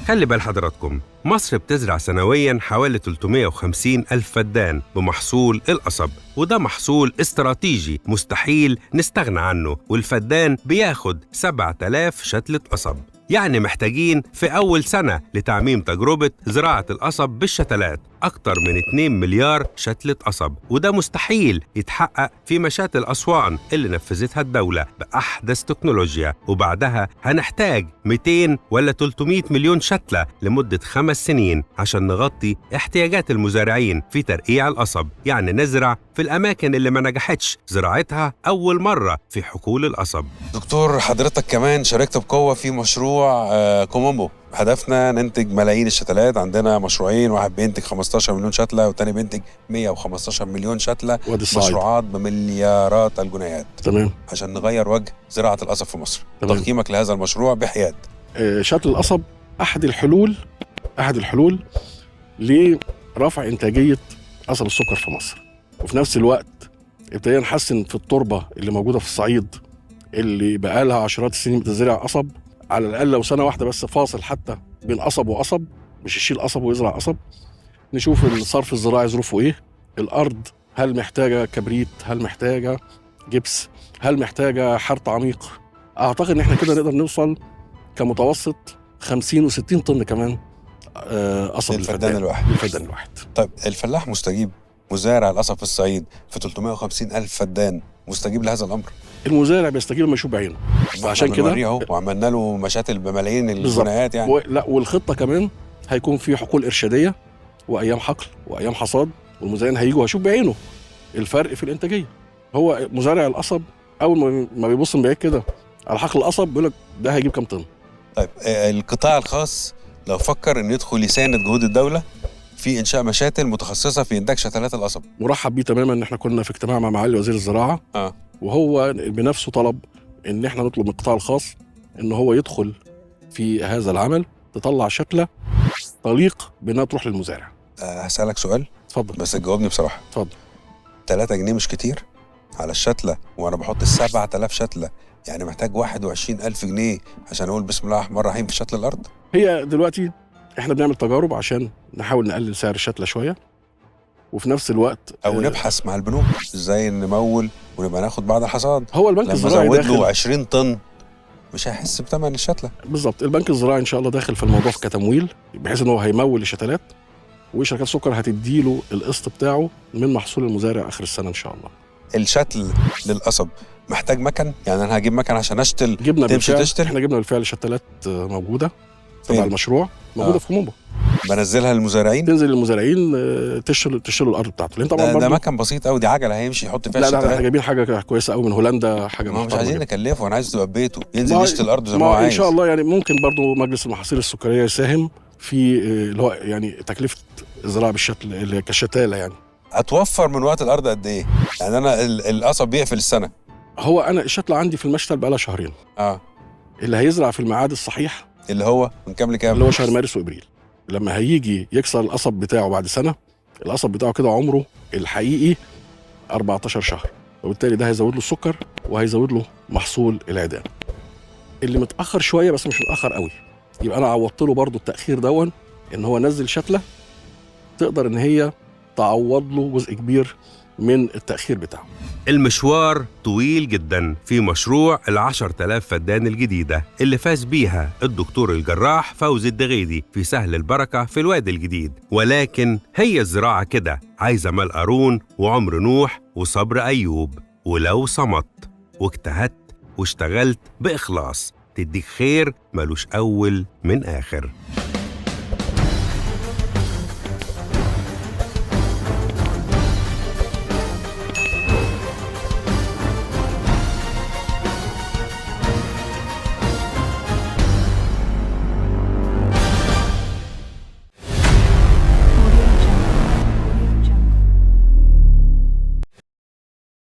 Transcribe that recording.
خلي بال حضراتكم، مصر بتزرع سنوياً حوالي 350 ألف فدان بمحصول القصب، وده محصول استراتيجي مستحيل نستغنى عنه، والفدان بياخد 7000 شتلة قصب. يعني محتاجين في أول سنة لتعميم تجربة زراعة القصب بالشتلات أكتر من 2 مليار شتلة قصب، وده مستحيل يتحقق في مشاتل أسوان اللي نفذتها الدولة بأحدث تكنولوجيا. وبعدها هنحتاج 200 ولا 300 مليون شتلة لمدة 5 سنين عشان نغطي احتياجات المزارعين في ترقيع القصب، يعني نزرع في الأماكن اللي ما نجحتش زراعتها أول مرة في حقول القصب. دكتور، حضرتك كمان شاركت بقوة في مشروع كومومبو. هدفنا ننتج ملايين الشتلات. عندنا مشروعين، واحد بينتج 15 مليون شتلة والتاني بينتج 115 مليون شتلة، مشروعات بمليارات الجنيهات. تمام. عشان نغير وجه زراعة القصب في مصر. تمام. تقييمك لهذا المشروع بحياد؟ شتل القصب أحد الحلول لرفع إنتاجية قصب السكر في مصر، وفي نفس الوقت ابتدينا نحسن في التربة اللي موجودة في الصعيد اللي بقالها عشرات السنين بتزرع قصب. على الأقل لو سنة واحدة بس فاصل حتى بين قصب وقصب، مش يشيل قصب ويزرع قصب. نشوف الصرف الزراعي ظروفه إيه، الأرض هل محتاجة كبريت، هل محتاجة جبس، هل محتاجة حرث عميق. أعتقد إن إحنا كده نقدر نوصل كمتوسط 50 و60 طن كمان قصب للفدان الواحد. طيب الفلاح مستجيب؟ مزارع القصب في الصعيد في 350 ألف فدان مستجيب لهذا الأمر؟ المزارع بيستجيب لما يشوف بعينه، فعشان كده وعملنا له مشاتل بملايين الجنيهات يعني. لا، والخطة كمان هيكون في حقول إرشادية وأيام حقل وأيام حصاد، والمزارعين هيجوا هيشوف بعينه الفرق في الإنتاجية. هو مزارع القصب أول ما بيبص من بعيد كده على حقل القصب بيقول لك ده هيجيب كام طن. طيب القطاع الخاص لو فكر إنه يدخل يساند جهود الدولة في إنشاء مشاتل متخصصة في إنتاج شتلات القصب، مرحب بيه تماما. إن إحنا كنا في اجتماع مع معالي وزير الزراعة وهو بنفسه طلب إن إحنا نطلب من القطاع الخاص إن هو يدخل في هذا العمل، تطلع شتلة طليق بأنها تروح للمزارع. هسألك سؤال. اتفضل. بس تجاوبني بصراحة. اتفضل. 3 جنيه مش كتير على الشتلة، وأنا بحط 7000 شتلة، يعني محتاج 21,000 جنيه عشان أقول بسم الله الرحمن الرحيم في شتل الأرض. هي دلوقتي إحنا بنعمل تجارب عشان نحاول نقلل سعر الشتلة شوية، وفي نفس الوقت أو نبحث مع البنوك إزاي نمول ونبقى ناخد بعد الحصاد. هو البنك الزراعي لما داخل له 20 طن مش هيحس بثمن الشتلة. بالظبط. البنك الزراعي إن شاء الله داخل في الموضوع كتمويل، بحيث إن هو هيمول الشتلات، وشركات السكر هتديله القسط بتاعه من محصول المزارع آخر السنة إن شاء الله. الشتل للقصب محتاج مكن؟ يعني أنا هجيب مكن عشان أشتل؟ جبنا تمشي بالفعل. تشتل؟ إحنا جبنا بالفعل شتلات موجودة تبع المشروع، موجودة في كومومبو. بنزلها للمزارعين؟ تنزل للمزارعين تشتروا الأرض بتاعته. لأن طبعا ده مكن بسيط قوي، دي عجلة هيمشي يحط فيها الشتلات. لا احنا جايبين حاجة كويسة قوي من هولندا، حاجة ما مش عايزين نكلفه، أنا عايز تبقى ببيته ينزل يشتل الأرض زي ما هو عايز. إن شاء الله يعني ممكن برضو مجلس المحاصيل السكرية يساهم في اللي هو يعني تكلفة الزراعة بالشتل اللي كشتالة. يعني هتوفر من وقت الأرض قد إيه؟ يعني أنا القصب بيقفل السنة. هو أنا الشتلة عندي في المشتل بقالها شهرين. اللي هيزرع في الميعاد الصحيح اللي هو من كام لكام؟ اللي هو شهر مارس وإبريل. لما هيجي يكسر القصب بتاعه بعد سنة، القصب بتاعه كده عمره الحقيقي 14 شهر، وبالتالي ده هيزود له السكر وهيزود له محصول العيدان. اللي متأخر شوية بس مش متأخر قوي، يبقى أنا عوضت له برضو التأخير دون، إن هو نزل شتلة تقدر إن هي تعوض له جزء كبير من التأخير بتاعه. المشوار طويل جدا في مشروع 10,000 فدان الجديدة اللي فاز بيها الدكتور الجراح فوزي الدغيدي في سهل البركة في الوادي الجديد. ولكن هي الزراعة كده، عايزة مال قارون وعمر نوح وصبر أيوب. ولو صمت واجتهدت واشتغلت بإخلاص تديك خير ملوش أول من آخر.